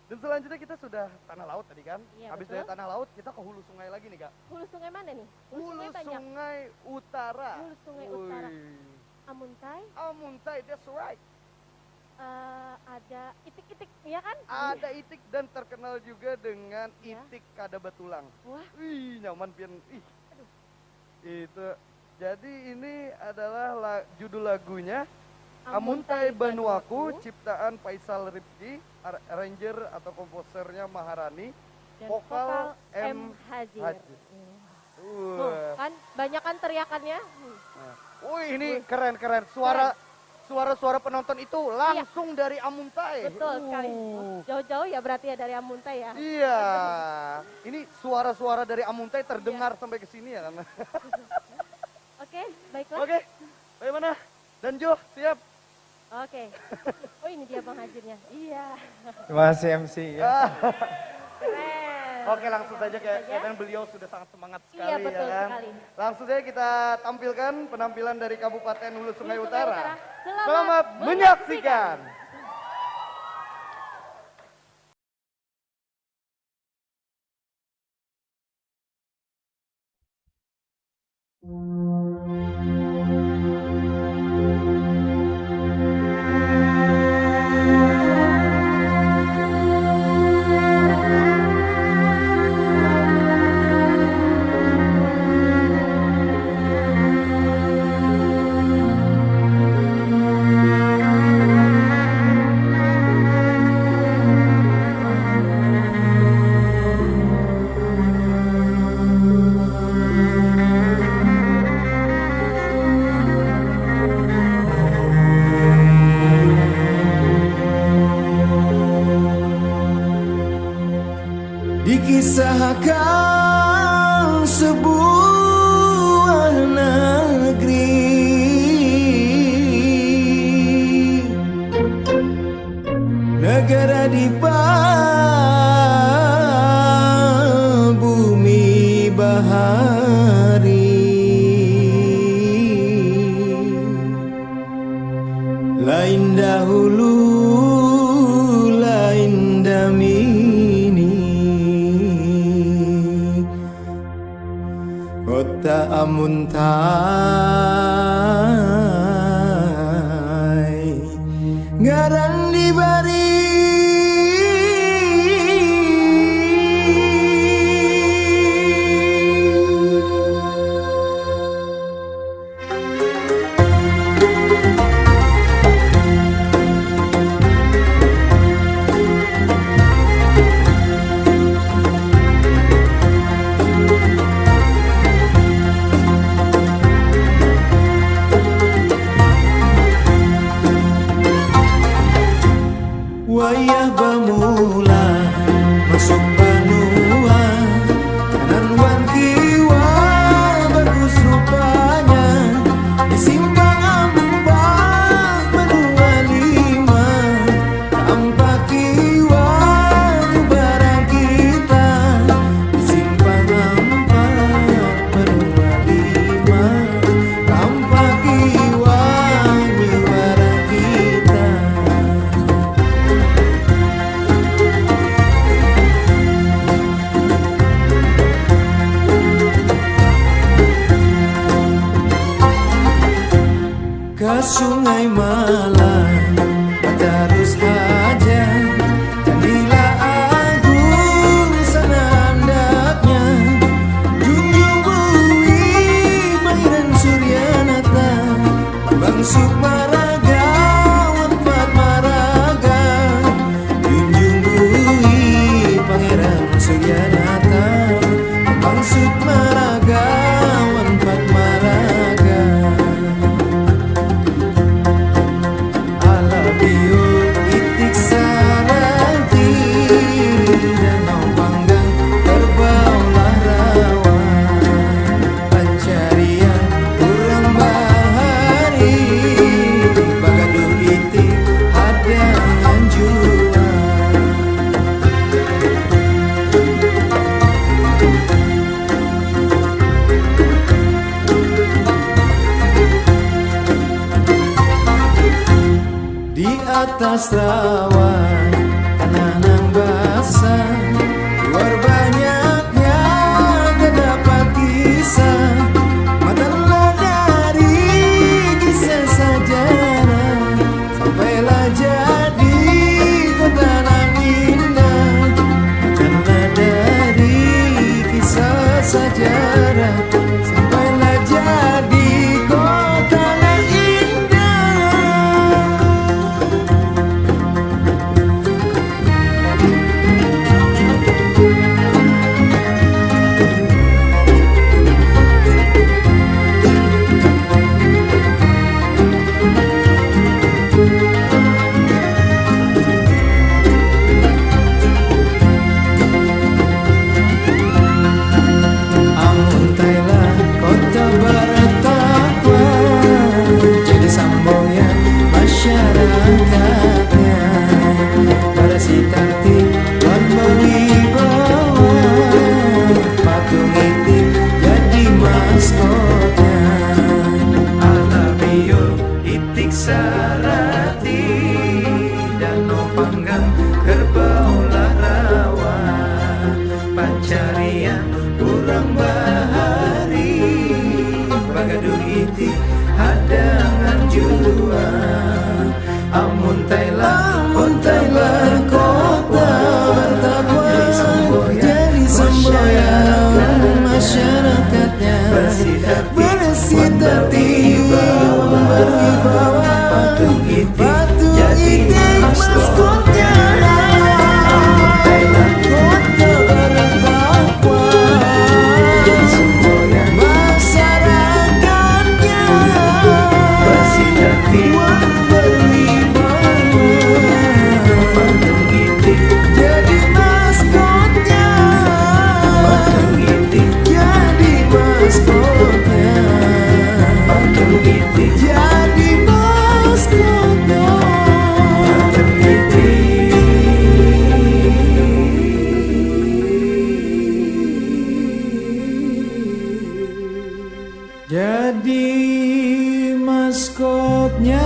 Dan selanjutnya kita sudah tanah laut tadi kan. Iya, Habis betul. dari tanah laut kita ke hulu sungai lagi nih Kak. Hulu sungai mana nih? Hulu banyak. sungai utara. Hulu sungai utara. Amuntai, Amuntai, that's right. ada itik-itik, ya kan? Ada itik dan terkenal juga dengan Ya. itik kada batulang. Wah, Wih, nyaman pian. Ih. Aduh. Itu. Jadi ini adalah judul lagunya Amuntai Amuntai Banuaku, Banuaku. Ciptaan Faisal Rifki, arranger atau komposernya Maharani, dan vokal M. Hazir. Hazir. Tuh, kan banyak kan teriakannya. Nah. Wih, ini keren-keren. Suara penonton itu langsung dari Amuntai. Betul sekali. Jauh-jauh ya berarti ya dari Amuntai ya. Iya. Ini suara-suara dari Amuntai terdengar sampai ke sini ya kan. Oke, baiklah. Oke. Bagaimana? Dan Jo, siap? Oke. Oh, ini dia Bang Hazirnya. Iya. Terima kasih MC ya. Keren. Oke, langsung saja kayaknya beliau sudah sangat semangat sekali Iya, betul ya kan. sekali. Langsung saja kita tampilkan penampilan dari Kabupaten Hulu Sungai Hulu Sungai Utara. Utara. Selamat menyaksikan. Dikisahkan sebuah negeri, negara di bawah bumi bahari, lain dahulu lain damini, kota Amuntai ngaran dibari. Wayah bamula masuk banua, kanan wan kiwa bagus rupanya, di simpang empat menua lima, empat kiwa barang kita, di simpang empat menua lima, empat kiwa barang kita. Ke Sungai Malang terus saja, Candila Agung sana hendaknya, Junjung Bui Pangeran Suryanata, Bang Sukmaraga Wanfat Maraga, Junjung Bui Pangeran Suryanata, Bang Sukmaraga Wanfat Maraga. Alabio itik sarati, danau panggang terbaulah rawa, pencarian kurang bahari, bagaduh itik hadangan jua. Di atas rawa kanan rasa, luar banyaknya terdapat kisah, makanlah dari kisah sejarah, sampailah jadi kota nan indah. Makanlah dari kisah sejarah, sampailah jadi kota nan indah. Amuntailah kota bertakwa, jadi samboyan masyarakatnya, berasi tertib dan berwibawa, patung itu jadi maskotnya. Alabio itik sarati, danau panggang kerbau larawa, pancarian kurang bahari, bagaduh iti hadangan jua. Amuntailah kota bertakwa, jadi semboyan masyarakatnya, bersih tertib berwibawa, patung itik jadi maskotnya. Amuntailah kota bertakwa, jadi semboyan masyarakatnya, bersih tertib berwibawa, patung itik jadi maskotnya, patung itik jadi maskotnya, patung itik jadi maskotnya, patung itik jadi maskotnya.